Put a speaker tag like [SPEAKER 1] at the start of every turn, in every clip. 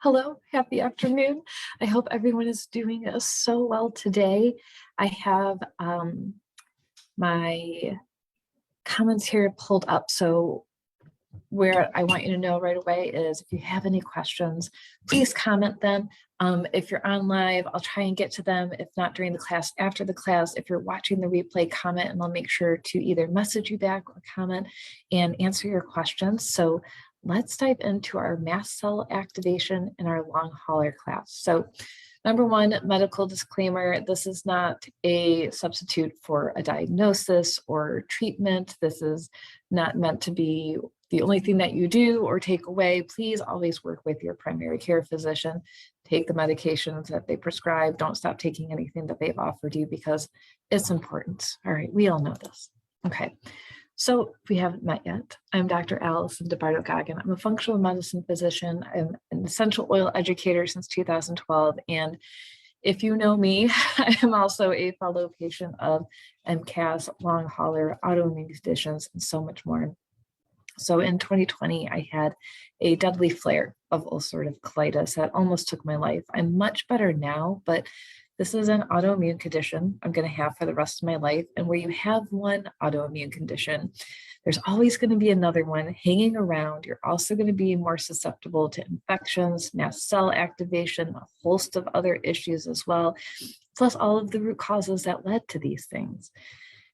[SPEAKER 1] Hello, happy afternoon. I hope everyone is doing so well today. I have my comments here pulled up. So where I want you to know right away is if you have any questions, please comment them. If you're on live, I'll try and get to them. If not during the class, after the class. If you're watching the replay, comment and I'll make sure to either message you back or comment and answer your questions. So let's dive into our mast cell activation in our long hauler class. So number one, medical disclaimer, this is not a substitute for a diagnosis or treatment. This is not meant to be the only thing that you do or take away. Please always work with your primary care physician. Take the medications that they prescribe. Don't stop taking anything that they've offered you because it's important. All right, we all know this. Okay, so if we haven't met yet, I'm Dr. Alison Goggin. I'm a functional medicine physician. I'm an essential oil educator since 2012. And if you know me, I am also a fellow patient of MCAS, long hauler, autoimmune conditions, and so much more. So in 2020, I had a deadly flare of ulcerative colitis that almost took my life. I'm much better now, but this is an autoimmune condition I'm going to have for the rest of my life. And where you have one autoimmune condition, there's always going to be another one hanging around. You're also going to be more susceptible to infections, mast cell activation, a host of other issues as well, plus all of the root causes that led to these things.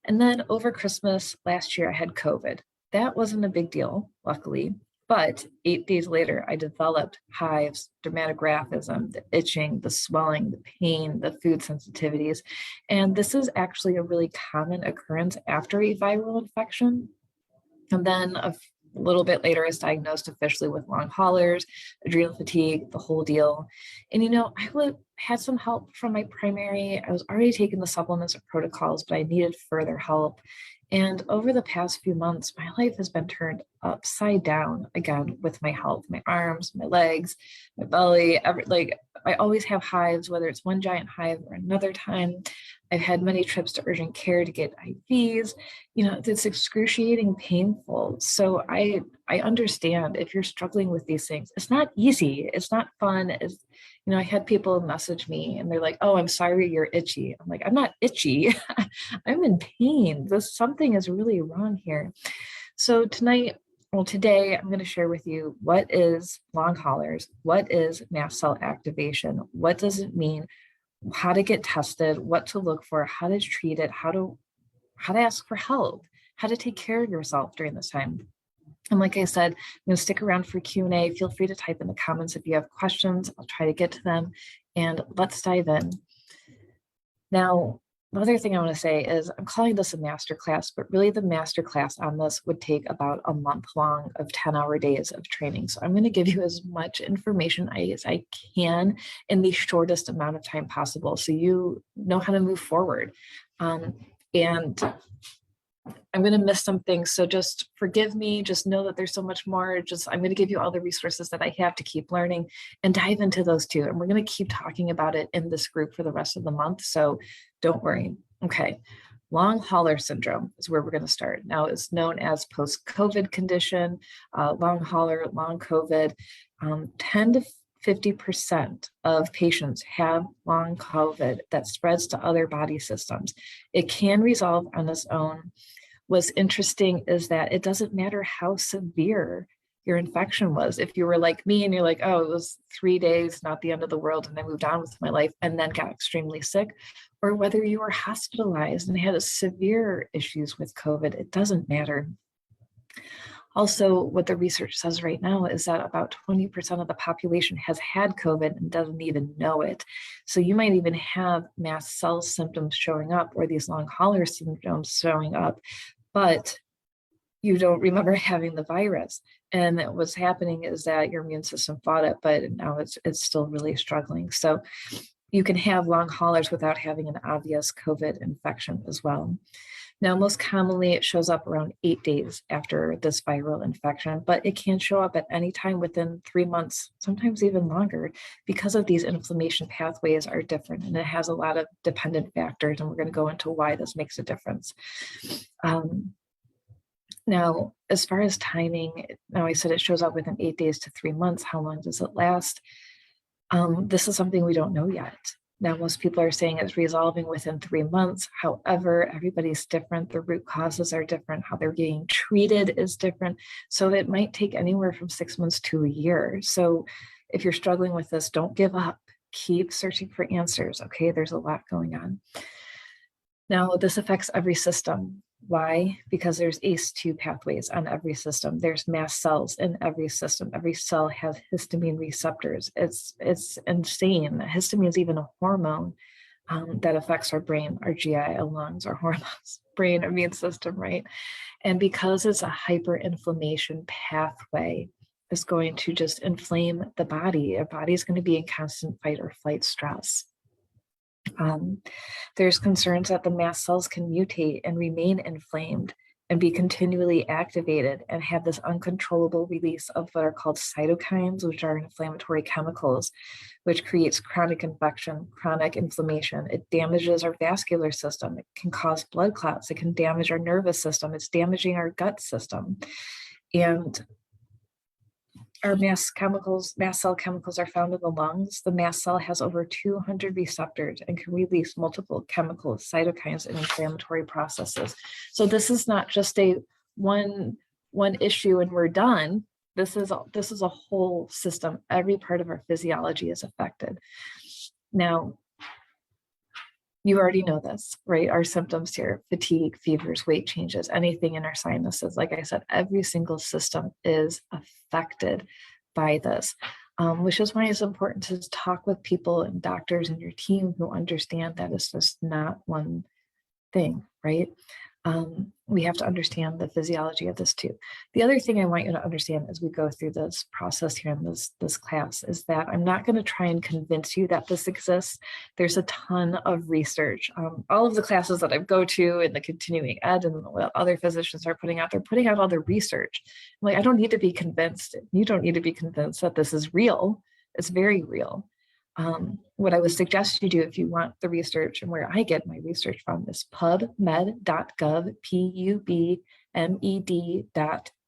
[SPEAKER 1] And then over Christmas last year, I had COVID. That wasn't a big deal, luckily, but 8 days later, I developed hives, dermatographism, the itching, the swelling, the pain, the food sensitivities. And this is actually a really common occurrence after a viral infection. And then a little bit later, I was diagnosed officially with long haulers, adrenal fatigue, the whole deal. And I had some help from my primary. I was already taking the supplements or protocols, but I needed further help. And over the past few months, my life has been turned upside down again with my health, my arms, my legs, my belly, I always have hives, whether it's one giant hive or another time. I've had many trips to urgent care to get IVs. It's excruciating painful. So I understand if you're struggling with these things. It's not easy. It's not fun. I had people message me and they're like, "Oh, I'm sorry you're itchy." I'm like, "I'm not itchy. I'm in pain. Something is really wrong here." So today I'm going to share with you what is long haulers, what is mast cell activation, what does it mean, how to get tested, what to look for, how to treat it, how to ask for help, how to take care of yourself during this time. And like I said, I'm going to stick around for Q&A. Feel free to type in the comments if you have questions. I'll try to get to them. And let's dive in. Now, the other thing I want to say is I'm calling this a masterclass, but really the masterclass on this would take about a month long of 10-hour days of training. So I'm going to give you as much information as I can in the shortest amount of time possible so you know how to move forward. And I'm going to miss some things. So just forgive me. Just know that there's so much more. I'm going to give you all the resources that I have to keep learning and dive into those too. And we're going to keep talking about it in this group for the rest of the month. So don't worry. Okay. Long hauler syndrome is where we're going to start. Now it's known as post-COVID condition, long hauler, long COVID. 10 to 50% of patients have long COVID that spreads to other body systems. It can resolve on its own. What's interesting is that it doesn't matter how severe your infection was. If you were like me and you're like, "Oh, it was 3 days, not the end of the world, and I moved on with my life," and then got extremely sick, or whether you were hospitalized and had severe issues with COVID, it doesn't matter. Also, what the research says right now is that about 20% of the population has had COVID and doesn't even know it. So you might even have mast cell symptoms showing up or these long hauler symptoms showing up, but you don't remember having the virus. And what's happening is that your immune system fought it, but now it's still really struggling. So you can have long haulers without having an obvious COVID infection as well. Now, most commonly, it shows up around 8 days after this viral infection, but it can show up at any time within 3 months, sometimes even longer, because of these inflammation pathways are different, and it has a lot of dependent factors, and we're going to go into why this makes a difference. Now, as far as timing, now I said it shows up within 8 days to 3 months. How long does it last? This is something we don't know yet. Now, most people are saying it's resolving within 3 months. However, everybody's different. The root causes are different. How they're being treated is different. So it might take anywhere from 6 months to a year. So if you're struggling with this, don't give up. Keep searching for answers. Okay, there's a lot going on. Now, this affects every system. Why? Because there's ACE2 pathways on every system. There's mast cells in every system. Every cell has histamine receptors. It's insane. Histamine is even a hormone that affects our brain, our GI, our lungs, our hormones, brain, immune system, right? And because it's a hyperinflammation pathway, it's going to just inflame the body. Our body is going to be in constant fight or flight stress. There's concerns that the mast cells can mutate and remain inflamed and be continually activated and have this uncontrollable release of what are called cytokines, which are inflammatory chemicals, which creates chronic infection, chronic inflammation. It damages our vascular system. It can cause blood clots. It can damage our nervous system. It's damaging our gut system. And our mast cell chemicals are found in the lungs. The mast cell has over 200 receptors and can release multiple chemicals, cytokines, and inflammatory processes. So this is not just a one issue and we're done. This is a whole system. Every part of our physiology is affected. Now, you already know this, right? Our symptoms here: fatigue, fevers, weight changes, anything in our sinuses. Like I said, every single system is affected by this, which is why it's important to talk with people and doctors in your team who understand that it's just not one thing, right? We have to understand the physiology of this too. The other thing I want you to understand as we go through this process here in this class is that I'm not going to try and convince you that this exists. There's a ton of research. All of the classes that I go to in the continuing ed and what other physicians are putting out, they're putting out all the research. I'm like, I don't need to be convinced. You don't need to be convinced that this is real. It's very real. What I would suggest you do if you want the research, and where I get my research from, is pubmed.gov,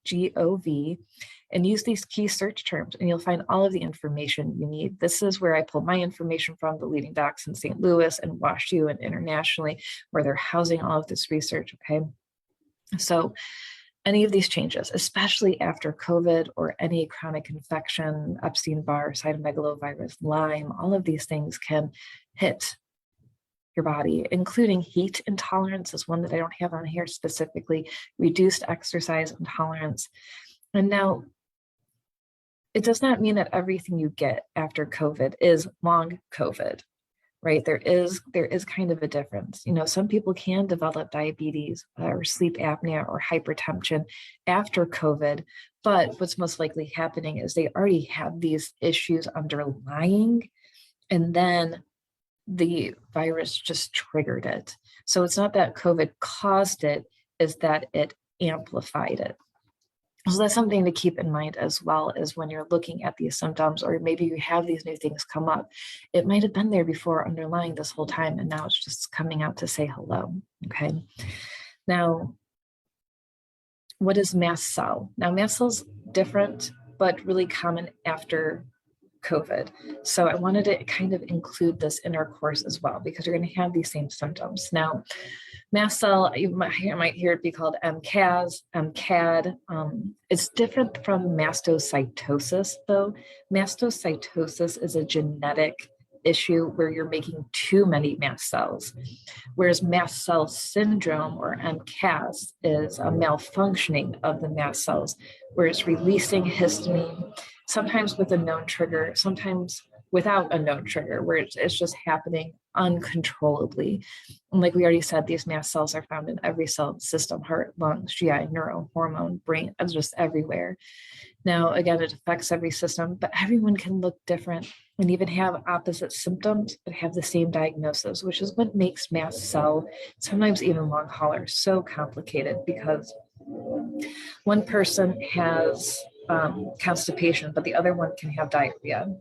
[SPEAKER 1] pubmed.gov, and use these key search terms, and you'll find all of the information you need. This is where I pull my information from, the leading docs in St. Louis and WashU and internationally, where they're housing all of this research, okay? So any of these changes, especially after COVID or any chronic infection, Epstein-Barr, cytomegalovirus, Lyme, all of these things can hit your body, including heat intolerance is one that I don't have on here specifically, reduced exercise intolerance. And now, it does not mean that everything you get after COVID is long COVID, right? There is kind of a difference. You know, some people can develop diabetes or sleep apnea or hypertension after COVID, but what's most likely happening is they already have these issues underlying, and then the virus just triggered it. So it's not that COVID caused it, is that it amplified it. So that's something to keep in mind as well, as when you're looking at these symptoms, or maybe you have these new things come up. It might have been there before underlying this whole time, and now it's just coming out to say hello, okay? Now, what is mast cell? Now, mast cell's different, but really common after COVID. So I wanted to kind of include this in our course as well, because you're going to have these same symptoms. Now, mast cell, you might hear it be called MCAS, MCAD. It's different from mastocytosis, though. Mastocytosis is a genetic issue where you're making too many mast cells, whereas mast cell syndrome, or MCAS, is a malfunctioning of the mast cells, where it's releasing histamine, sometimes with a known trigger, sometimes without a known trigger, where it's just happening uncontrollably. And like we already said, these mast cells are found in every cell system: heart, lungs, GI, neuro, hormone, brain, it's just everywhere. Now, again, it affects every system, but everyone can look different and even have opposite symptoms, but have the same diagnosis, which is what makes mast cell, sometimes even long haulers, so complicated, because one person has constipation, but the other one can have diarrhea.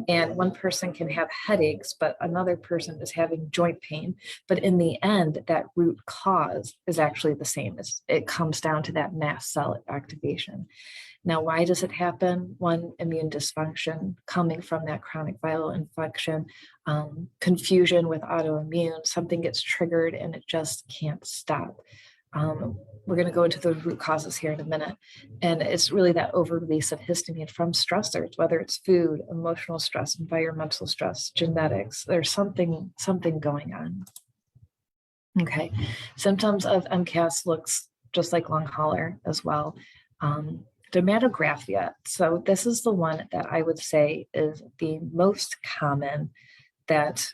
[SPEAKER 1] And one person can have headaches, but another person is having joint pain. But in the end, that root cause is actually the same. It comes down to that mast cell activation. Now, why does it happen? One, immune dysfunction coming from that chronic viral infection, confusion with autoimmune, something gets triggered and it just can't stop. We're going to go into the root causes here in a minute. And it's really that over-release of histamine from stressors, whether it's food, emotional stress, environmental stress, genetics. There's something going on. Okay. Symptoms of MCAS looks just like long hauler as well. Dermatographia. So this is the one that I would say is the most common, that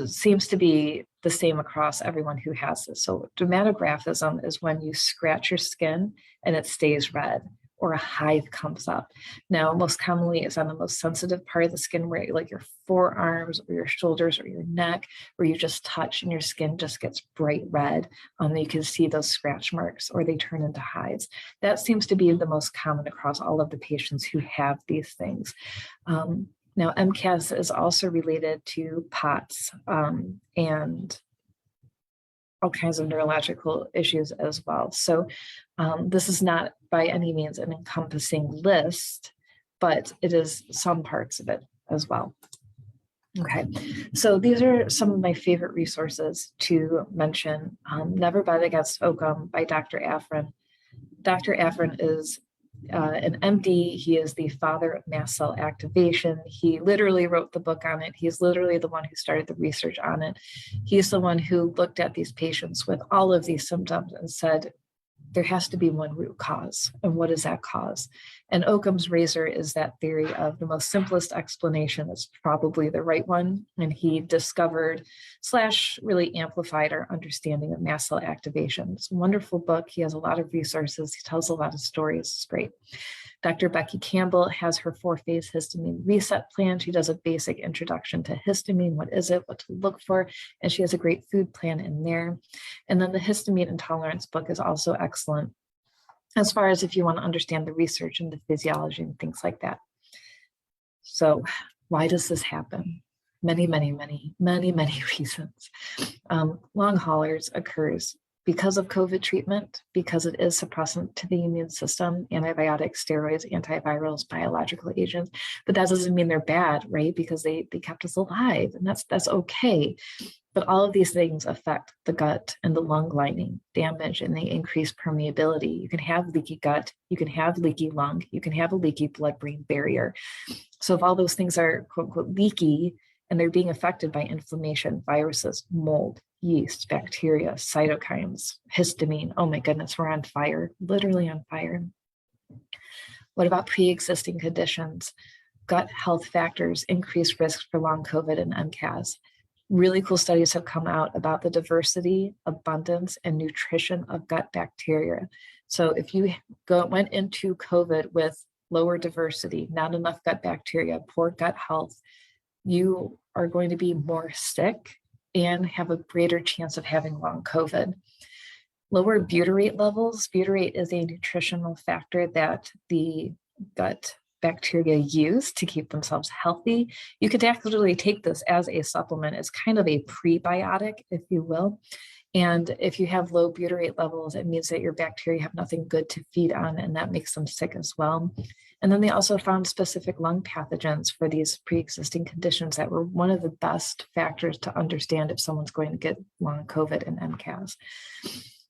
[SPEAKER 1] seems to be the same across everyone who has this. So dermatographism is when you scratch your skin and it stays red, or a hive comes up. Now, most commonly it's on the most sensitive part of the skin, where like your forearms or your shoulders or your neck, where you just touch and your skin just gets bright red. You can see those scratch marks, or they turn into hives. That seems to be the most common across all of the patients who have these things. Now, MCAS is also related to POTS and all kinds of neurological issues as well. So this is not by any means an encompassing list, but it is some parts of it as well. Okay, so these are some of my favorite resources to mention. Never Bet Against Oakum by Dr. Afrin. Dr. Afrin is an MD. He is the father of mast cell activation. He literally wrote the book on it. He's literally the one who started the research on it. He's the one who looked at these patients with all of these symptoms and said, there has to be one root cause. And what is that cause? And Occam's razor is that theory of the most simplest explanation is probably the right one. And he discovered / really amplified our understanding of mast cell activation. It's a wonderful book. He has a lot of resources. He tells a lot of stories. It's great. Dr. Becky Campbell has her 4-phase histamine reset plan. She does a basic introduction to histamine. What is it? What to look for? And she has a great food plan in there. And then the histamine intolerance book is also excellent, as far as if you want to understand the research and the physiology and things like that. So why does this happen? Many reasons. Long haulers occurs because of COVID treatment, because it is suppressant to the immune system, antibiotics, steroids, antivirals, biological agents. But that doesn't mean they're bad, right? Because they kept us alive, and that's okay. But all of these things affect the gut and the lung lining, damage, and they increase permeability. You can have leaky gut, you can have leaky lung, you can have a leaky blood-brain barrier. So if all those things are quote unquote leaky and they're being affected by inflammation, viruses, mold, yeast, bacteria, cytokines, histamine, oh my goodness, we're on fire, literally on fire. What about pre-existing conditions? Gut health factors increase risk for long COVID and MCAS. Really cool studies have come out about the diversity, abundance, and nutrition of gut bacteria. So if you went into COVID with lower diversity, not enough gut bacteria, poor gut health, you are going to be more sick and have a greater chance of having long COVID. Lower butyrate levels. Butyrate is a nutritional factor that the gut bacteria use to keep themselves healthy. You could actually take this as a supplement. It's kind of a prebiotic, if you will. And if you have low butyrate levels, it means that your bacteria have nothing good to feed on, and that makes them sick as well. And then they also found specific lung pathogens for these pre-existing conditions that were one of the best factors to understand if someone's going to get long COVID and MCAS.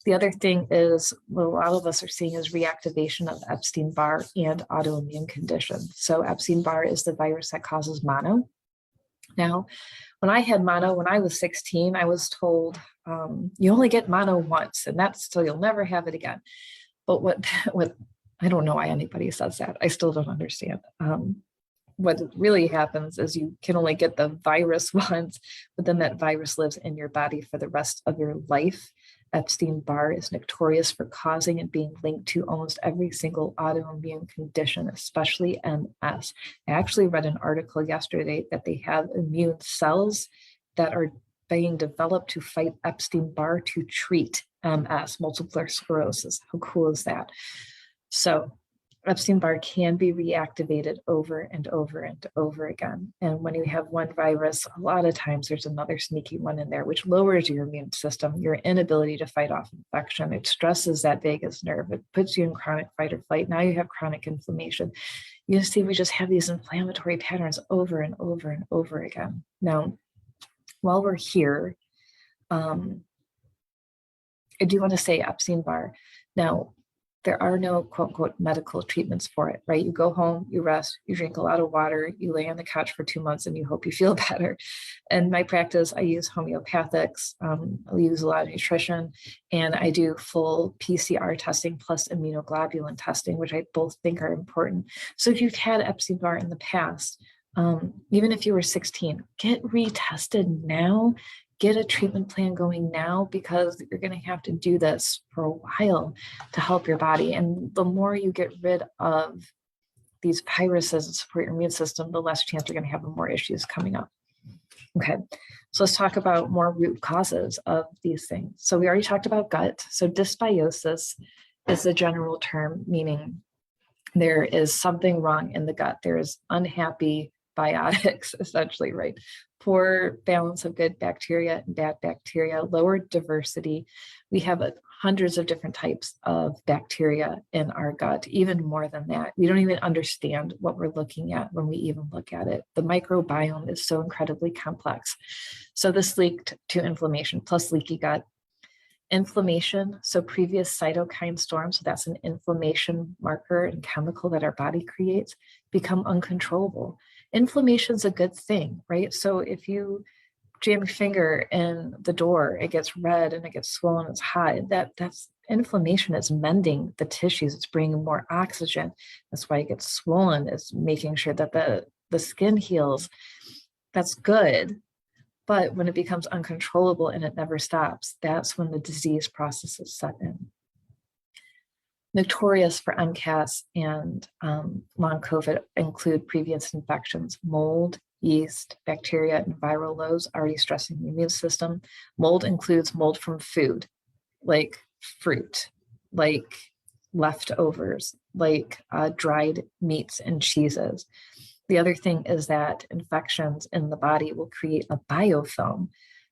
[SPEAKER 1] The other thing is what a lot of us are seeing is reactivation of Epstein-Barr and autoimmune conditions. So Epstein-Barr is the virus that causes mono. Now, when I had mono when I was 16, I was told you only get mono once, and that's so you'll never have it again. But what I don't know why anybody says that. I still don't understand. What really happens is you can only get the virus once, but then that virus lives in your body for the rest of your life. Epstein-Barr is notorious for causing and being linked to almost every single autoimmune condition, especially MS. I actually read an article yesterday that they have immune cells that are being developed to fight Epstein-Barr to treat MS, multiple sclerosis. How cool is that? So Epstein-Barr can be reactivated over and over and over again. And when you have one virus, a lot of times there's another sneaky one in there, which lowers your immune system, your inability to fight off infection. It stresses that vagus nerve. It puts you in chronic fight or flight. Now you have chronic inflammation. You see, we just have these inflammatory patterns over and over and over again. Now, while we're here, I do want to say Epstein-Barr. Now, there are no quote unquote medical treatments for it, right? You go home, you rest, you drink a lot of water, you lay on the couch for 2 months and you hope you feel better. In my practice, I use homeopathics, I use a lot of nutrition, and I do full PCR testing plus immunoglobulin testing, which I both think are important. So if you've had Epstein-Barr in the past, even if you were 16, get retested now. Get a treatment plan going now, because you're going to have to do this for a while to help your body. And the more you get rid of these viruses and support your immune system, the less chance you're going to have more issues coming up. Okay, so let's talk about more root causes of these things. So we already talked about gut. So dysbiosis is the general term, meaning there is something wrong in the gut. There is unhappy biotics, essentially, right? Poor balance of good bacteria and bad bacteria, lower diversity. We have hundreds of different types of bacteria in our gut, even more than that. We don't even understand what we're looking at when we even look at it. The microbiome is so incredibly complex. So this leaked to inflammation plus leaky gut. Inflammation, so previous cytokine storms, so that's an inflammation marker and chemical that our body creates, become uncontrollable. Inflammation is a good thing, right? So if you jam your finger in the door, it gets red and it gets swollen, it's hot. That's inflammation. Is mending the tissues. It's bringing more oxygen. That's why it gets swollen. It's making sure that the skin heals. That's good. But when it becomes uncontrollable and it never stops, that's when the disease processes set in. Notorious for MCAS and long COVID include previous infections, mold, yeast, bacteria, and viral loads already stressing the immune system. Mold includes mold from food, like fruit, like leftovers, like dried meats and cheeses. The other thing is that infections in the body will create a biofilm.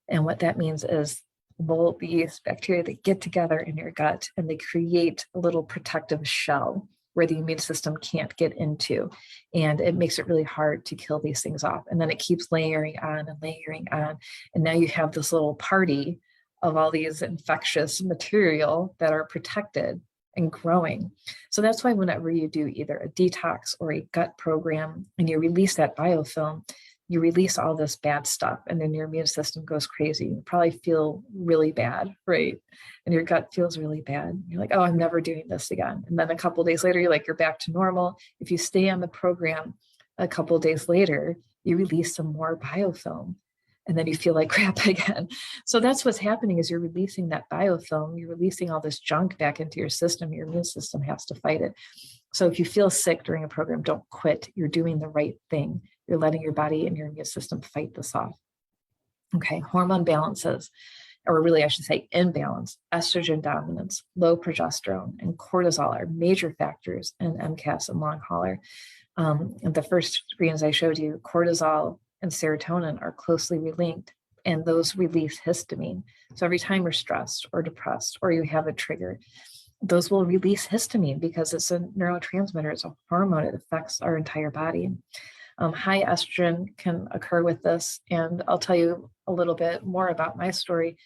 [SPEAKER 1] And what that means is mold, yeast, bacteria, they get together in your gut and they create a little protective shell where the immune system can't get into. And it makes it really hard to kill these things off. And then it keeps layering on and layering on. And now you have this little party of all these infectious material that are protected and growing. So that's why whenever you do either a detox or a gut program and you release that biofilm, you release all this bad stuff and then your immune system goes crazy. You probably feel really bad, right? And your gut feels really bad. You're like, oh, I'm never doing this again. And then a couple of days later, you're back to normal. If you stay on the program, a couple of days later, you release some more biofilm. And then you feel like crap again. So that's what's happening is you're releasing that biofilm, you're releasing all this junk back into your system. Your immune system has to fight it. So if you feel sick during a program, don't quit. You're doing the right thing. You're letting your body and your immune system fight this off. Okay, hormone balances, or really I should say imbalance, estrogen dominance, low progesterone, and cortisol are major factors in MCAS and long hauler. And the first screens I showed you, cortisol and serotonin are closely linked, and those release histamine. So every time you're stressed or depressed or you have a trigger, those will release histamine because it's a neurotransmitter, it's a hormone, it affects our entire body. High estrogen can occur with this, and I'll tell you a little bit more about my story.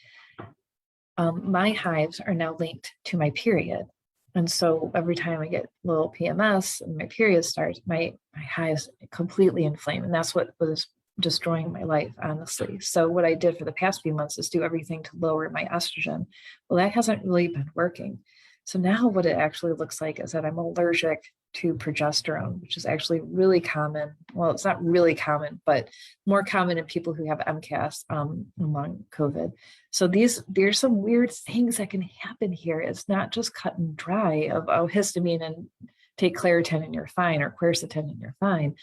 [SPEAKER 1] My hives are now linked to my period. And so every time I get a little PMS and my period starts, my hives completely inflame. And that's what was destroying my life, honestly. So what I did for the past few months is do everything to lower my estrogen. Well, that hasn't really been working. So now what it actually looks like is that I'm allergic to progesterone, which is actually really common. Well, it's not really common, but more common in people who have MCAS among COVID. So there's some weird things that can happen here. It's not just cut and dry of, oh, histamine and take Claritin and you're fine, or quercetin and you're fine.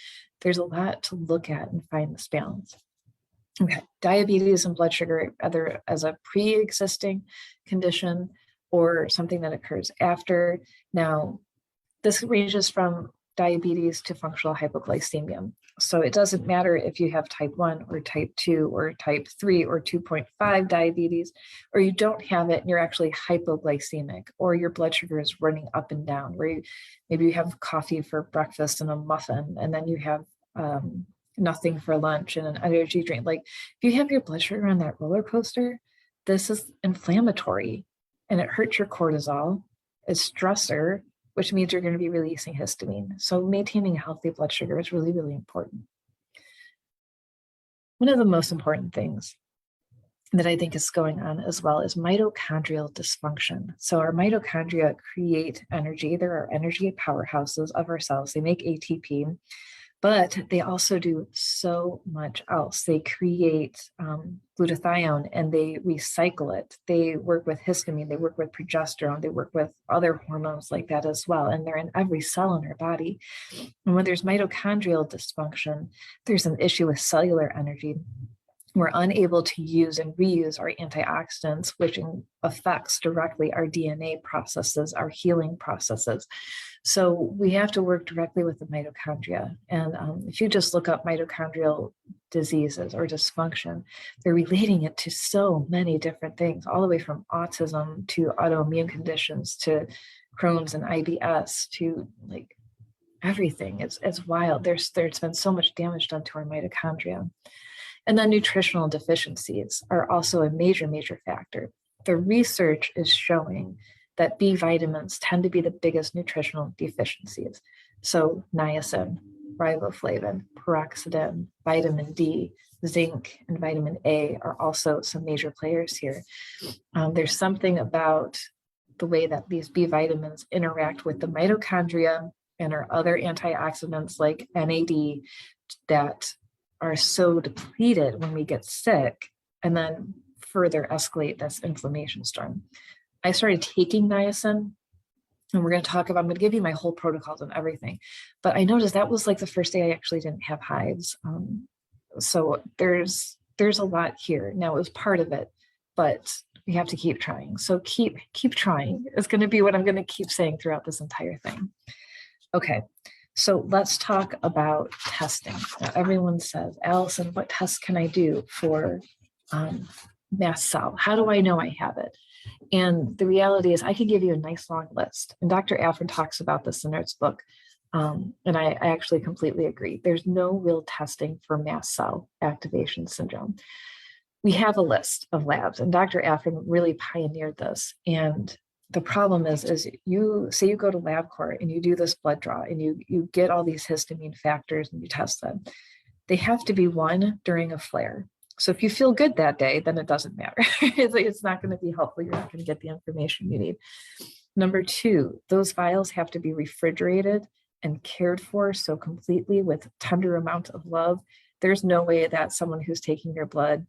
[SPEAKER 1] There's a lot to look at and find this balance. Okay, diabetes and blood sugar, either as a pre-existing condition or something that occurs after. Now, This ranges from diabetes to functional hypoglycemia. So it doesn't matter if you have type 1 or type 2 or type 3 or 2.5 diabetes, or you don't have it and you're actually hypoglycemic, or your blood sugar is running up and down, where maybe you have coffee for breakfast and a muffin, and then you have nothing for lunch and an energy drink. Like if you have your blood sugar on that roller coaster, this is inflammatory and it hurts your cortisol, it's stressor, which means you're going to be releasing histamine. So maintaining a healthy blood sugar is really, really important. One of the most important things that I think is going on as well is mitochondrial dysfunction. So our mitochondria create energy. There are energy powerhouses of our cells. They make ATP, but they also do so much else. They create glutathione and they recycle it. They work with histamine, they work with progesterone, they work with other hormones like that as well. And they're in every cell in our body. And when there's mitochondrial dysfunction, there's an issue with cellular energy. We're unable to use and reuse our antioxidants, which affects directly our DNA processes, our healing processes. So we have to work directly with the mitochondria. And if you just look up mitochondrial diseases or dysfunction, they're relating it to so many different things, all the way from autism to autoimmune conditions to Crohn's and IBS to like everything. It's wild. There's been so much damage done to our mitochondria. And then nutritional deficiencies are also a major, major factor. The research is showing that B vitamins tend to be the biggest nutritional deficiencies. So niacin, riboflavin, peroxidin, vitamin D, zinc, and vitamin A are also some major players here. There's something about the way that these B vitamins interact with the mitochondria and our other antioxidants like NAD that are so depleted when we get sick and then further escalate this inflammation storm. I started taking niacin, and we're going to talk about, I'm going to give you my whole protocols and everything, but I noticed that was like the first day I actually didn't have hives. So there's a lot here. Now it was part of it, but we have to keep trying. So keep trying. It's going to be what I'm going to keep saying throughout this entire thing. Okay. So let's talk about testing. Now, everyone says, Alison, what tests can I do for mast cell? How do I know I have it? And the reality is I can give you a nice long list. And Dr. Afrin talks about this in his book. And I actually completely agree. There's no real testing for mast cell activation syndrome. We have a list of labs, and Dr. Afrin really pioneered this. And the problem is you say you go to LabCorp and you do this blood draw and you get all these histamine factors and you test them. They have to be one during a flare. So if you feel good that day, then it doesn't matter. It's not going to be helpful. You're not going to get the information you need. Number two, those vials have to be refrigerated and cared for so completely with tender amount of love. There's no way that someone who's taking your blood,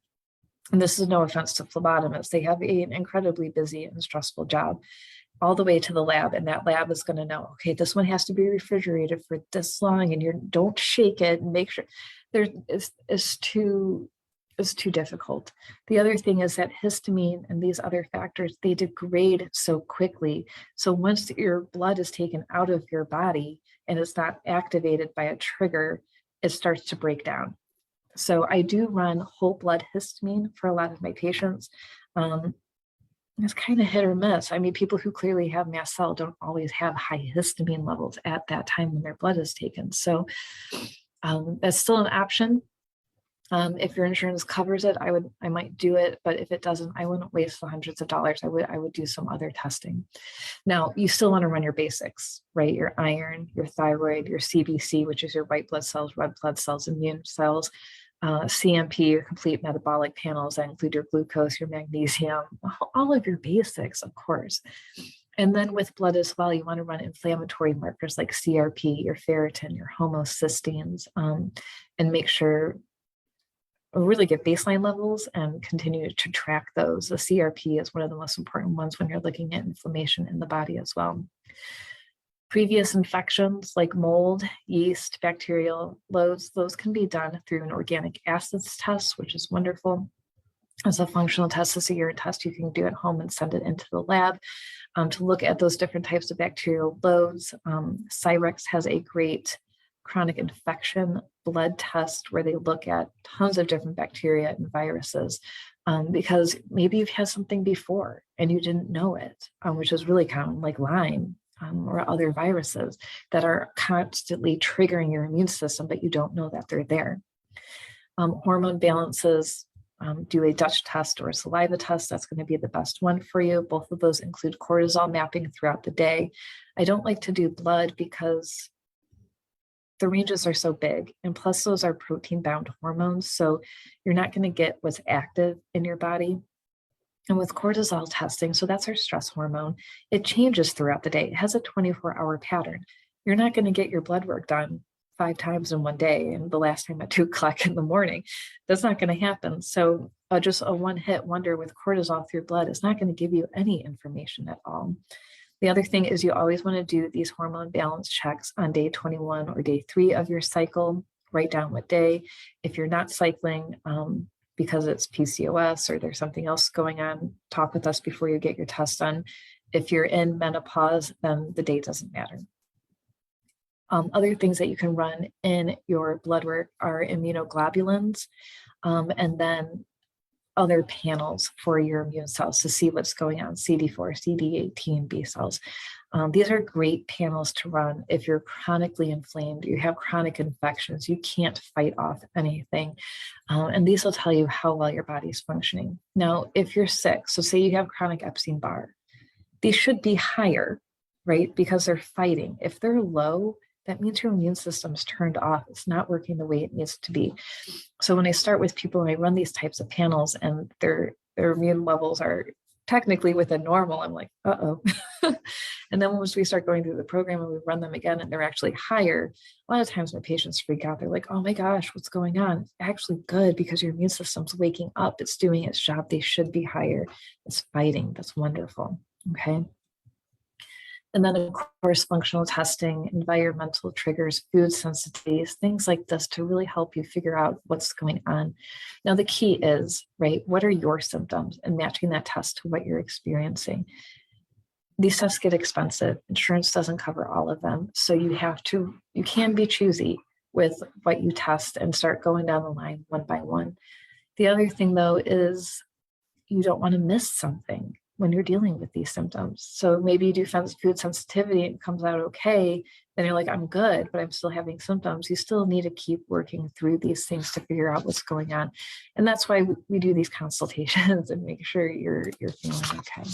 [SPEAKER 1] and this is no offense to phlebotomists, they have an incredibly busy and stressful job, all the way to the lab. And that lab is going to know, okay, this one has to be refrigerated for this long, and don't shake it and make sure it's too difficult. The other thing is that histamine and these other factors, they degrade so quickly. So once your blood is taken out of your body and it's not activated by a trigger, it starts to break down. So I do run whole blood histamine for a lot of my patients. It's kind of hit or miss. I mean, people who clearly have mast cell don't always have high histamine levels at that time when their blood is taken. So that's still an option. If your insurance covers it, I might do it, but if it doesn't, I wouldn't waste the hundreds of dollars. I would do some other testing. Now, you still want to run your basics, right? Your iron, your thyroid, your CBC, which is your white blood cells, red blood cells, immune cells, CMP, your complete metabolic panels that include your glucose, your magnesium, all of your basics, of course. And then with blood as well, you want to run inflammatory markers like CRP, your ferritin, your homocysteines, and make sure really get baseline levels and continue to track those. The CRP is one of the most important ones when you're looking at inflammation in the body as well. Previous infections like mold, yeast, bacterial loads, those can be done through an organic acids test, which is wonderful. As a functional test, as a urine test, you can do at home and send it into the lab. to look at those different types of bacterial loads. Cyrex has a great chronic infection blood test where they look at tons of different bacteria and viruses, because maybe you've had something before and you didn't know it, which is really common, like Lyme, or other viruses that are constantly triggering your immune system, but you don't know that they're there. Hormone balances, do a Dutch test or a saliva test. That's going to be the best one for you. Both of those include cortisol mapping throughout the day. I don't like to do blood because the ranges are so big, and plus those are protein-bound hormones, so you're not going to get what's active in your body. And with cortisol testing, so that's our stress hormone, it changes throughout the day. It has a 24-hour pattern. You're not going to get your blood work done 5 times in one day, and the last time at 2 o'clock in the morning. That's not going to happen. So just a one-hit wonder with cortisol through blood is not going to give you any information at all. The other thing is you always want to do these hormone balance checks on day 21 or day 3 of your cycle. Write down what day. If you're not cycling because it's PCOS or there's something else going on, talk with us before you get your test done. If you're in menopause, then the date doesn't matter. Other things that you can run in your blood work are immunoglobulins, and then other panels for your immune cells to see what's going on, CD4, CD18, B cells. These are great panels to run if you're chronically inflamed, you have chronic infections, you can't fight off anything. And these will tell you how well your body's functioning. Now, if you're sick, so say you have chronic Epstein-Barr, these should be higher, right? Because they're fighting. If they're low, that means your immune system's turned off. It's not working the way it needs to be. So when I start with people, and I run these types of panels and their immune levels are technically within normal, I'm like, uh-oh. And then once we start going through the program and we run them again and they're actually higher, a lot of times my patients freak out. They're like, oh my gosh, what's going on? It's actually good because your immune system's waking up. It's doing its job. They should be higher. It's fighting. That's wonderful. Okay. And then, of course, functional testing, environmental triggers, food sensitivities, things like this to really help you figure out what's going on. Now, the key is, right, what are your symptoms and matching that test to what you're experiencing. These tests get expensive. Insurance doesn't cover all of them. So you can be choosy with what you test and start going down the line one by one. The other thing, though, is you don't want to miss something when you're dealing with these symptoms. So maybe you do food sensitivity and it comes out okay, then you're like, I'm good, but I'm still having symptoms. You still need to keep working through these things to figure out what's going on. And that's why we do these consultations and make sure you're feeling okay.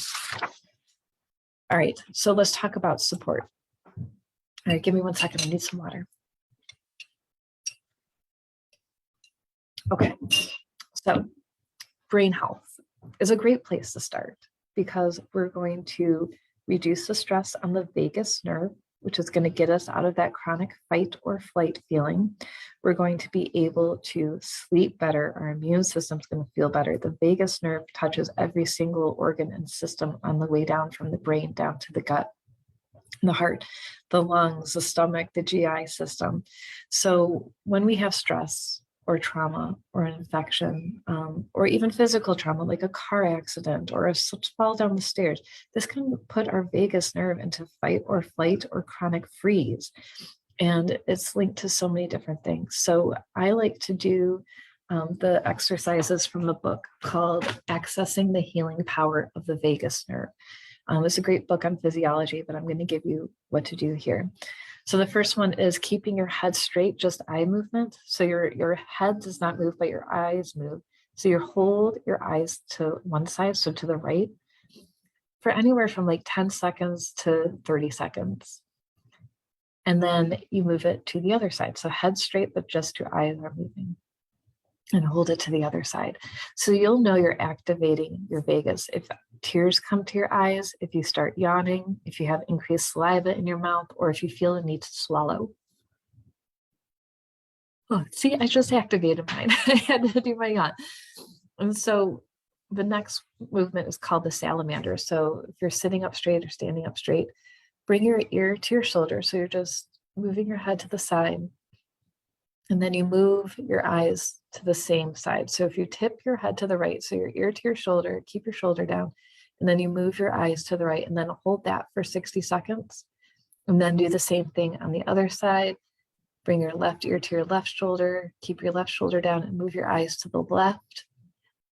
[SPEAKER 1] All right, so let's talk about support. All right, give me 1 second, I need some water. Okay, so brain health is a great place to start, because we're going to reduce the stress on the vagus nerve, which is going to get us out of that chronic fight or flight feeling. We're going to be able to sleep better. Our immune system's going to feel better. The vagus nerve touches every single organ and system on the way down from the brain down to the gut, the heart, the lungs, the stomach, the GI system. So when we have stress, or trauma or an infection, or even physical trauma like a car accident or a fall down the stairs, this can put our vagus nerve into fight or flight or chronic freeze. And it's linked to so many different things. So I like to do the exercises from the book called Accessing the Healing Power of the Vagus Nerve. It's a great book on physiology, but I'm going to give you what to do here. So the first one is keeping your head straight, just eye movement. So your head does not move, but your eyes move. So you hold your eyes to one side, so to the right, for anywhere from like 10 seconds to 30 seconds. And then you move it to the other side. So head straight, but just your eyes are moving. And hold it to the other side. So you'll know you're activating your vagus. If tears come to your eyes, if you start yawning, if you have increased saliva in your mouth, or if you feel a need to swallow. Oh, see, I just activated mine. I had to do my yawn. And so the next movement is called the salamander. So if you're sitting up straight or standing up straight, bring your ear to your shoulder. So you're just moving your head to the side. And then you move your eyes to the same side. So if you tip your head to the right, so your ear to your shoulder, keep your shoulder down, And then you move your eyes to the right and then hold that for 60 seconds. And then do the same thing on the other side. Bring your left ear to your left shoulder, keep your left shoulder down and move your eyes to the left.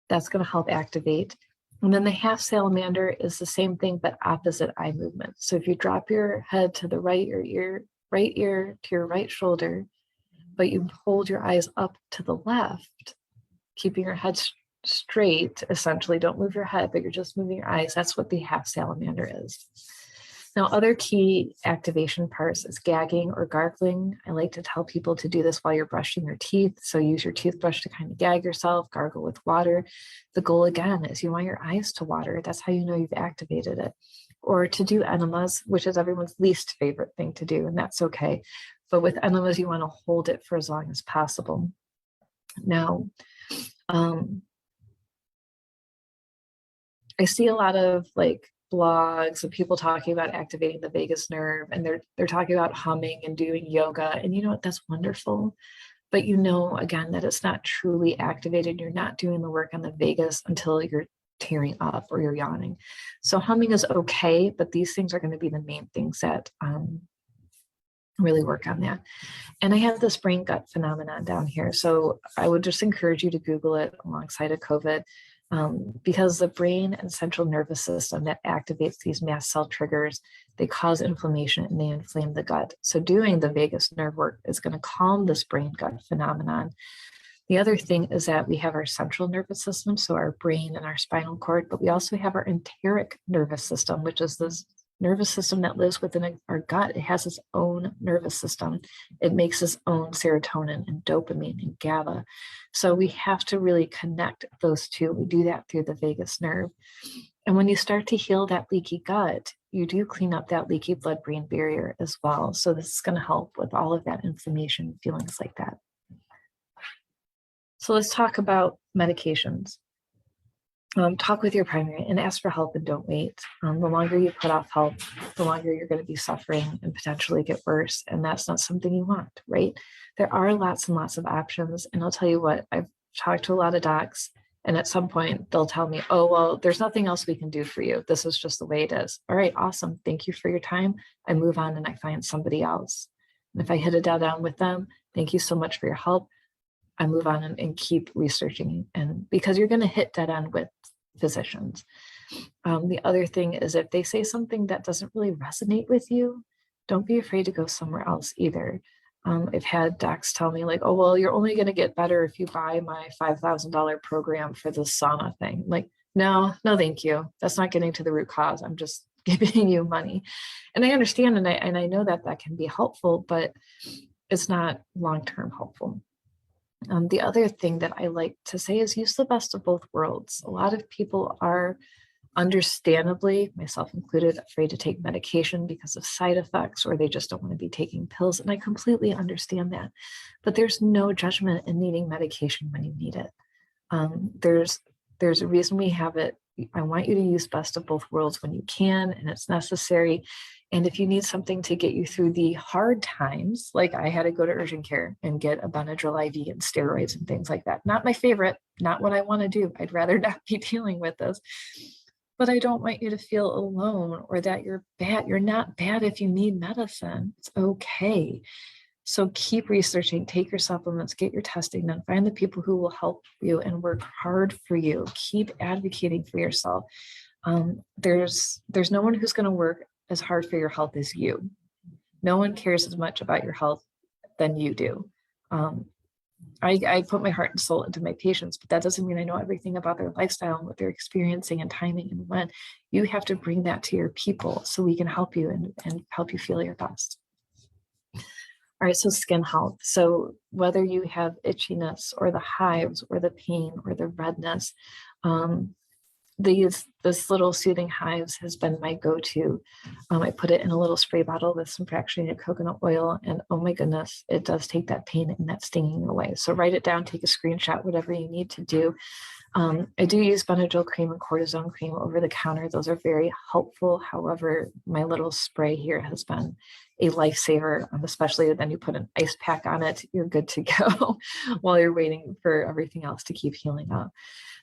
[SPEAKER 1] That's going to help activate. And then the half salamander is the same thing, but opposite eye movement. So if you drop your head to the right ear to your right shoulder, but you hold your eyes up to the left, keeping your head straight, essentially, don't move your head, but you're just moving your eyes. That's what the half salamander is. Now, other key activation parts is gagging or gargling. I like to tell people to do this while you're brushing your teeth. So use your toothbrush to kind of gag yourself, gargle with water. The goal again is you want your eyes to water. That's how you know you've activated it. Or to do enemas, which is everyone's least favorite thing to do, and that's okay. But with enemas, you want to hold it for as long as possible. Now, I see a lot of like blogs of people talking about activating the vagus nerve, and they're talking about humming and doing yoga, and you know what, that's wonderful, but you know again that it's not truly activated. You're not doing the work on the vagus until you're tearing up or you're yawning. So humming is okay, but these things are going to be the main things that really work on that. And I have this brain gut phenomenon down here, so I would just encourage you to Google it alongside of COVID. Because the brain and central nervous system that activates these mast cell triggers, they cause inflammation and they inflame the gut. So doing the vagus nerve work is going to calm this brain gut phenomenon. The other thing is that we have our central nervous system, so our brain and our spinal cord, but we also have our enteric nervous system, which is this nervous system that lives within our gut. It has its own nervous system. It makes its own serotonin and dopamine and GABA. So we have to really connect those two. We do that through the vagus nerve. And when you start to heal that leaky gut, you do clean up that leaky blood-brain barrier as well. So this is going to help with all of that inflammation, feelings like that. So let's talk about medications. Talk with your primary and ask for help and don't wait. The longer you put off help, the longer you're going to be suffering and potentially get worse. And that's not something you want, right? There are lots and lots of options. And I'll tell you what, I've talked to a lot of docs, and at some point they'll tell me, oh, well, there's nothing else we can do for you. This is just the way it is. All right, awesome. Thank you for your time. I move on and I find somebody else. And if I hit a dead end with them, thank you so much for your help. I move on and keep researching, and because you're going to hit dead end with physicians. The other thing is if they say something that doesn't really resonate with you, don't be afraid to go somewhere else either. I've had docs tell me like, oh, well, you're only going to get better if you buy my $5,000 program for the sauna thing. Like, no, thank you. That's not getting to the root cause. I'm just giving you money. And I understand, and I know that that can be helpful, but it's not long-term helpful. The other thing that I like to say is use the best of both worlds. A lot of people are understandably, myself included, afraid to take medication because of side effects, or they just don't want to be taking pills. And I completely understand that. But there's no judgment in needing medication when you need it. There's a reason we have it. I want you to use best of both worlds when you can, and it's necessary. And if you need something to get you through the hard times, like I had to go to urgent care and get a Benadryl IV and steroids and things like that. Not my favorite, not what I want to do. I'd rather not be dealing with this. But I don't want you to feel alone or that you're bad. You're not bad if you need medicine. It's okay. So keep researching, take your supplements, get your testing done, find the people who will help you and work hard for you. Keep advocating for yourself. There's no one who's going to work as hard for your health as you. No one cares as much about your health than you do. I put my heart and soul into my patients, but that doesn't mean I know everything about their lifestyle and what they're experiencing and timing and when. You have to bring that to your people so we can help you and help you feel your best. All right, so skin health. So whether you have itchiness or the hives or the pain or the redness, this little soothing hives has been my go-to. I put it in a little spray bottle with some fractionated coconut oil, and oh my goodness, it does take that pain and that stinging away. So write it down, take a screenshot, whatever you need to do. I do use Benadryl cream and cortisone cream over the counter. Those are very helpful. However, my little spray here has been a lifesaver, especially then you put an ice pack on it, you're good to go while you're waiting for everything else to keep healing up.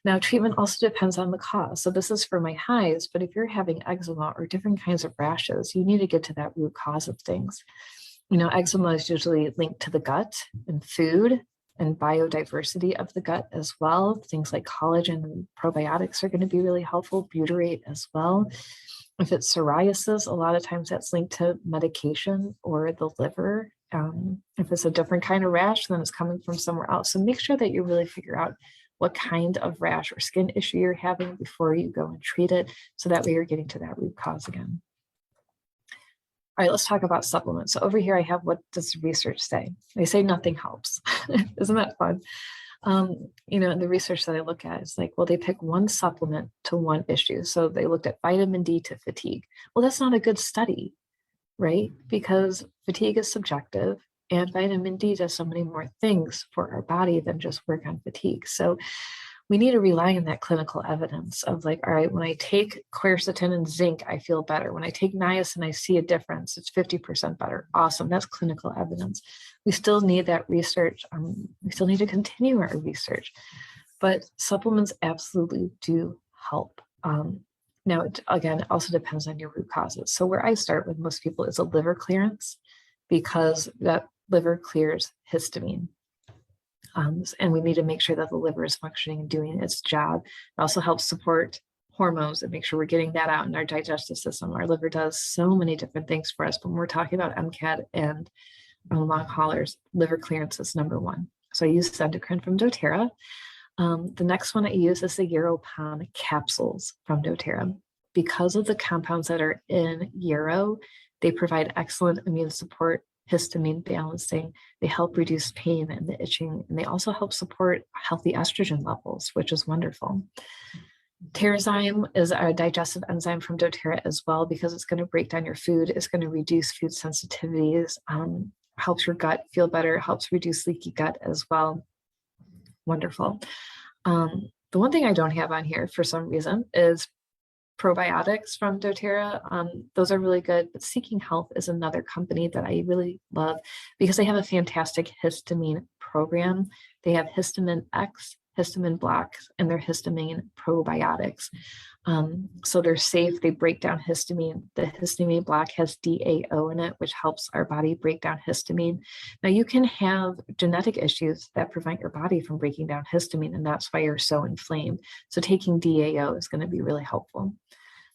[SPEAKER 1] Now, treatment also depends on the cause. So this is for my hives, but if you're having eczema or different kinds of rashes, you need to get to that root cause of things. Eczema is usually linked to the gut and food and biodiversity of the gut as well. Things like collagen and probiotics are going to be really helpful, butyrate as well. If it's psoriasis, a lot of times that's linked to medication or the liver. If it's a different kind of rash, then it's coming from somewhere else. So make sure that you really figure out what kind of rash or skin issue you're having before you go and treat it. So that way you're getting to that root cause again. All right, let's talk about supplements. So over here, I have what does research say? They say nothing helps. Isn't that fun? And the research that I look at is like, well, they pick one supplement to one issue. So they looked at vitamin D to fatigue. Well, that's not a good study, right? Because fatigue is subjective and vitamin D does so many more things for our body than just work on fatigue. So we need to rely on that clinical evidence of like, all right, when I take quercetin and zinc, I feel better. When I take niacin, I see a difference. It's 50% better. Awesome. That's clinical evidence. We still need that research. We still need to continue our research, but supplements absolutely do help. Now, again, it also depends on your root causes. So where I start with most people is a liver clearance, because that liver clears histamine. And we need to make sure that the liver is functioning and doing its job. It also helps support hormones and make sure we're getting that out in our digestive system. Our liver does so many different things for us, but when we're talking about MCAT and long haulers, liver clearance is number one. So I use endocrine from doTERRA. The next one I use is the Yaropon capsules from doTERRA. Because of the compounds that are in Yarrow, they provide excellent immune support, histamine balancing. They help reduce pain and the itching, and they also help support healthy estrogen levels, which is wonderful. Terrazyme is a digestive enzyme from doTERRA as well, because it's going to break down your food. It's going to reduce food sensitivities, helps your gut feel better, helps reduce leaky gut as well. Wonderful. The one thing I don't have on here for some reason is probiotics from doTERRA. Those are really good, but Seeking Health is another company that I really love because they have a fantastic histamine program. They have histamine X, histamine block, and their histamine probiotics. So they're safe. They break down histamine. The histamine block has DAO in it, which helps our body break down histamine. Now, you can have genetic issues that prevent your body from breaking down histamine, and that's why you're so inflamed. So taking DAO is going to be really helpful.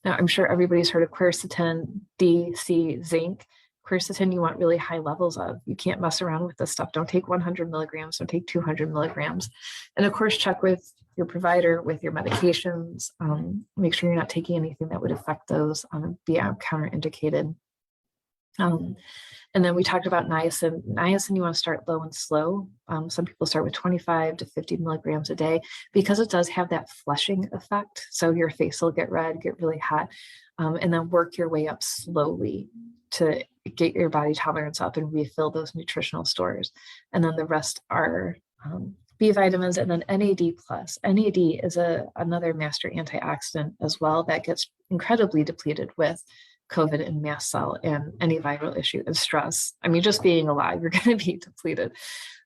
[SPEAKER 1] Now, I'm sure everybody's heard of quercetin, D, C, zinc. Quercetin you want really high levels of. You can't mess around with this stuff. Don't take 100 milligrams, don't take 200 milligrams. And of course, check with your provider with your medications. Make sure you're not taking anything that would affect those, be counterindicated. And then we talked about niacin. Niacin, you want to start low and slow. Some people start with 25 to 50 milligrams a day because it does have that flushing effect. So your face will get red, get really hot, and then work your way up slowly to get your body tolerance up and refill those nutritional stores. And then the rest are B vitamins and then NAD+. NAD is another master antioxidant as well that gets incredibly depleted with COVID and mast cell and any viral issue and stress. I mean, just being alive, you're going to be depleted.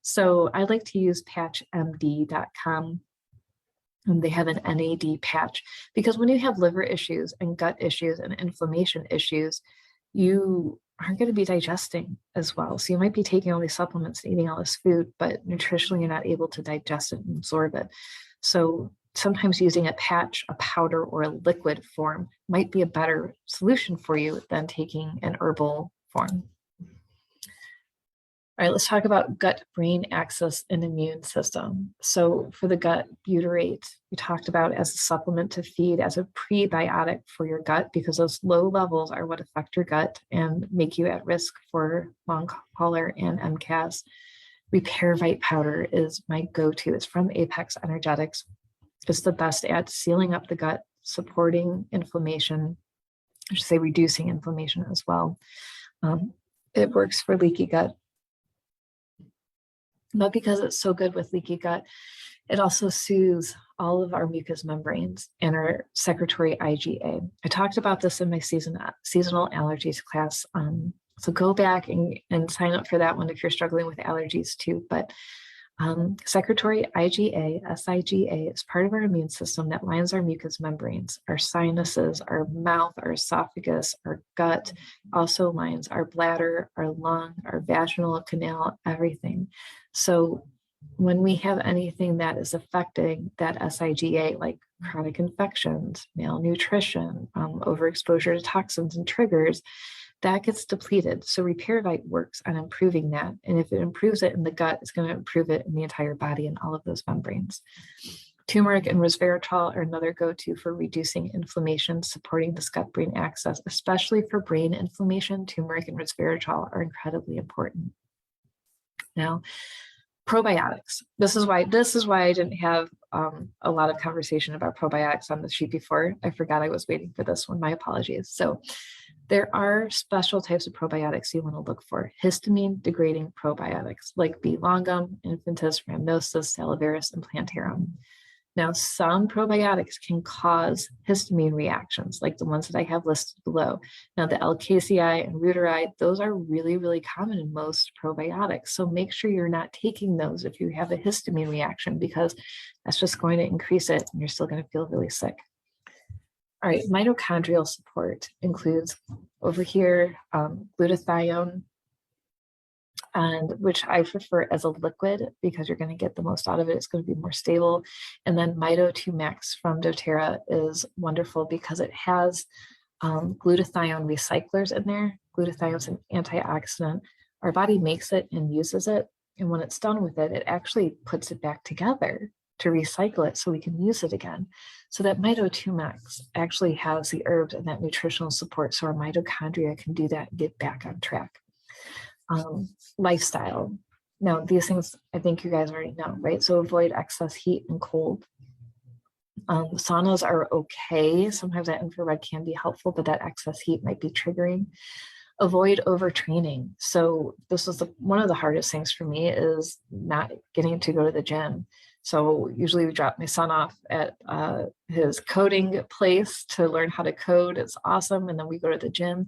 [SPEAKER 1] So I like to use patchmd.com. And they have an NAD patch because when you have liver issues and gut issues and inflammation issues, you aren't going to be digesting as well. So you might be taking all these supplements and eating all this food, but nutritionally you're not able to digest it and absorb it. So sometimes using a patch, a powder, or a liquid form might be a better solution for you than taking an herbal form. All right, let's talk about gut-brain axis and immune system. So for the gut, butyrate, we talked about as a supplement to feed as a prebiotic for your gut because those low levels are what affect your gut and make you at risk for long hauler and MCAS. Repair Vite powder is my go-to. It's from Apex Energetics. It's the best at sealing up the gut, supporting inflammation, I should say reducing inflammation as well. It works for leaky gut. Not because it's so good with leaky gut, It also soothes all of our mucous membranes and our secretory IgA. I talked about this in my seasonal allergies class. So go back and sign up for that one if you're struggling with allergies too. But secretory IgA, SIGA, is part of our immune system that lines our mucous membranes, our sinuses, our mouth, our esophagus, our gut, also lines our bladder, our lung, our vaginal canal, everything. So when we have anything that is affecting that SIGA, like chronic infections, malnutrition, overexposure to toxins and triggers, that gets depleted. So Repairvite works on improving that. And if it improves it in the gut, it's going to improve it in the entire body and all of those membranes. Turmeric and resveratrol are another go-to for reducing inflammation, supporting this gut-brain axis, especially for brain inflammation. Turmeric and resveratrol are incredibly important. Now, probiotics. This is why I didn't have a lot of conversation about probiotics on the sheet before. I forgot I was waiting for this one. My apologies. So there are special types of probiotics you want to look for. Histamine degrading probiotics like B. longum, infantis, rhamnosus, salivarius, and plantarum. Now, some probiotics can cause histamine reactions, like the ones that I have listed below. Now, the L-caseae and reuteri, those are really, really common in most probiotics. So make sure you're not taking those if you have a histamine reaction, because that's just going to increase it and you're still going to feel really sick. All right, mitochondrial support includes over here glutathione, and which I prefer as a liquid because you're going to get the most out of it. It's going to be more stable. And then Mito 2 Max from doTERRA is wonderful because it has glutathione recyclers in there. Glutathione is an antioxidant. Our body makes it and uses it. And when it's done with it, it actually puts it back together to recycle it so we can use it again. So that Mito 2 Max actually has the herbs and that nutritional support so our mitochondria can do that and get back on track. Lifestyle. Now, these things I think you guys already know, right? So avoid excess heat and cold. Saunas are okay. Sometimes that infrared can be helpful, but that excess heat might be triggering. Avoid overtraining. So this is one of the hardest things for me is not getting to go to the gym. So usually we drop my son off at his coding place to learn how to code. It's awesome. And then we go to the gym.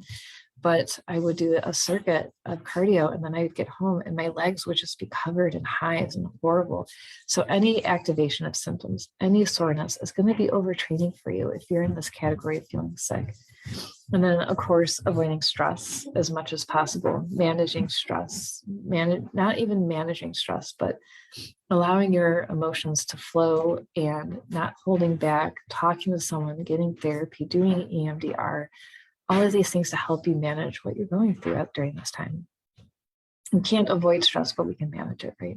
[SPEAKER 1] But I would do a circuit of cardio and then I would get home and my legs would just be covered in hives and horrible. So any activation of symptoms, any soreness is going to be overtraining for you if you're in this category of feeling sick. And then, of course, avoiding stress as much as possible, managing stress, not even managing stress, but allowing your emotions to flow and not holding back, talking to someone, getting therapy, doing EMDR, all of these things to help you manage what you're going through during this time. We can't avoid stress, but we can manage it, right?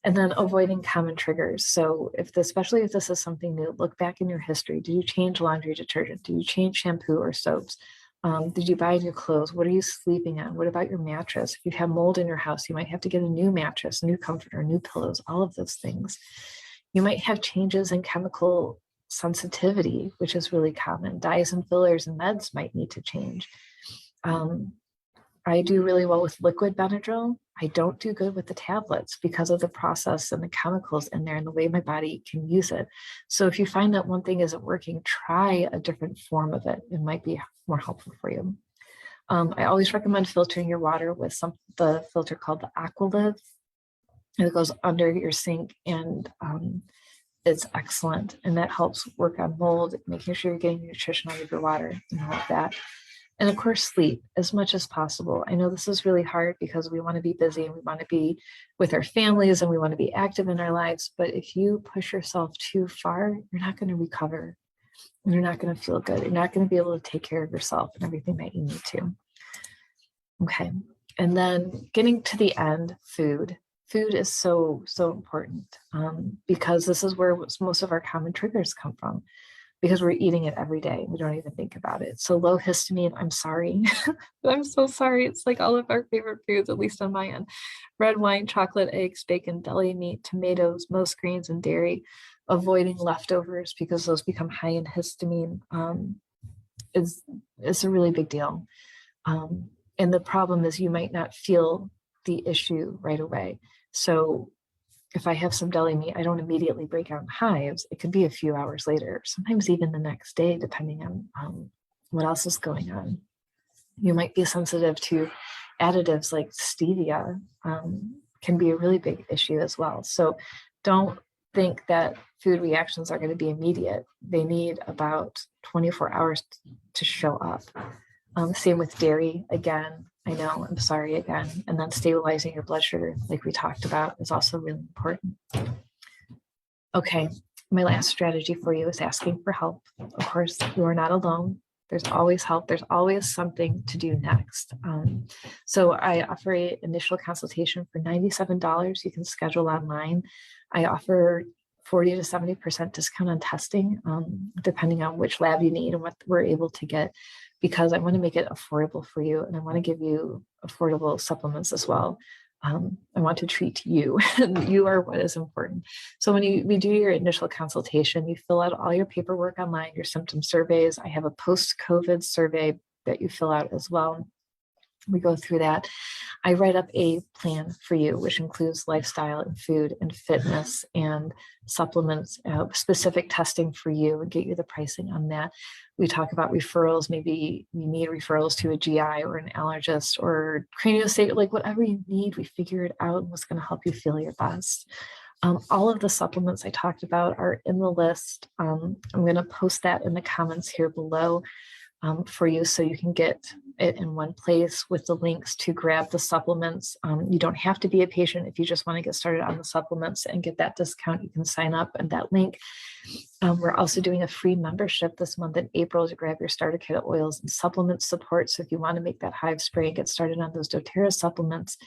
[SPEAKER 1] And then avoiding common triggers. So especially if this is something new, look back in your history. Did you change laundry detergent? Did you change shampoo or soaps? Did you buy new clothes? What are you sleeping on? What about your mattress? If you have mold in your house, you might have to get a new mattress, new comforter, new pillows, all of those things. You might have changes in chemical sensitivity, which is really common. Dyes and fillers and meds might need to change. I do really well with liquid Benadryl. I don't do good with the tablets because of the process and the chemicals in there and the way my body can use it. So if you find that one thing isn't working, try a different form of it. It might be more helpful for you. I always recommend filtering your water with the filter called the Aqualive. It goes under your sink and it's excellent. And that helps work on mold, making sure you're getting nutrition out of your water and all of that. And of course, sleep as much as possible. I know this is really hard because we want to be busy and we want to be with our families and we want to be active in our lives. But if you push yourself too far, you're not going to recover and you're not going to feel good. You're not going to be able to take care of yourself and everything that you need to. Okay. And then getting to the end, food. Food is so important because this is where most of our common triggers come from because we're eating it every day. We don't even think about it. So low histamine, I'm sorry. I'm so sorry. It's like all of our favorite foods, at least on my end. Red wine, chocolate, eggs, bacon, deli meat, tomatoes, most greens and dairy. Avoiding leftovers because those become high in histamine is a really big deal. And the problem is you might not feel the issue right away. So if I have some deli meat, I don't immediately break out in hives. It could be a few hours later, sometimes even the next day, depending on what else is going on. You might be sensitive to additives like stevia, can be a really big issue as well. So don't think that food reactions are going to be immediate. They need about 24 hours to show up. Same with dairy. Again, I know, I'm sorry again. And then stabilizing your blood sugar, like we talked about, is also really important. Okay, my last strategy for you is asking for help. Of course, you are not alone. There's always help. There's always something to do next. So I offer an initial consultation for $97. You can schedule online. I offer 40 to 70% discount on testing, depending on which lab you need and what we're able to get, because I want to make it affordable for you and I want to give you affordable supplements as well. I want to treat you, and you are what is important. So when we do your initial consultation, you fill out all your paperwork online, your symptom surveys. I have a post-COVID survey that you fill out as well. We go through that. I write up a plan for you, which includes lifestyle and food and fitness and supplements, specific testing for you, and get you the pricing on that. We talk about referrals. Maybe you need referrals to a GI or an allergist or craniosacral, like whatever you need, we figure it out and what's going to help you feel your best. All of the supplements I talked about are in the list. I'm going to post that in the comments here below for you, so you can get it in one place with the links to grab the supplements. You don't have to be a patient. If you just want to get started on the supplements and get that discount, you can sign up at that link. We're also doing a free membership this month in April to grab your starter kit of oils and supplement support. So if you want to make that hive spray and get started on those doTERRA supplements,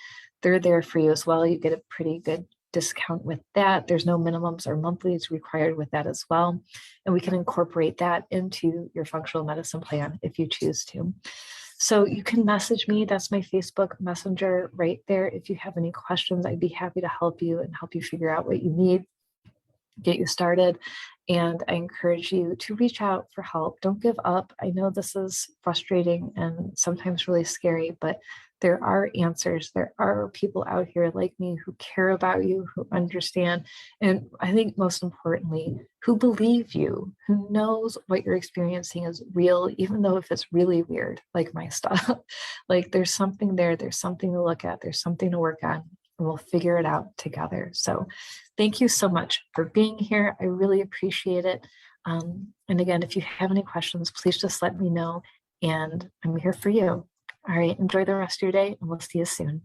[SPEAKER 1] they're there for you as well. You get a pretty good discount with that. There's no minimums or monthlies required with that as well. And we can incorporate that into your functional medicine plan if you choose to. So you can message me. That's my Facebook Messenger right there. If you have any questions, I'd be happy to help you and help you figure out what you need, get you started. And I encourage you to reach out for help. Don't give up. I know this is frustrating and sometimes really scary, but there are answers. There are people out here like me who care about you, who understand, and I think most importantly, who believe you, who knows what you're experiencing is real, even though if it's really weird, like my stuff. Like there's something there, there's something to look at, there's something to work on, and we'll figure it out together. So thank you so much for being here. I really appreciate it. And again, if you have any questions, please just let me know, and I'm here for you. All right, enjoy the rest of your day, and we'll see you soon.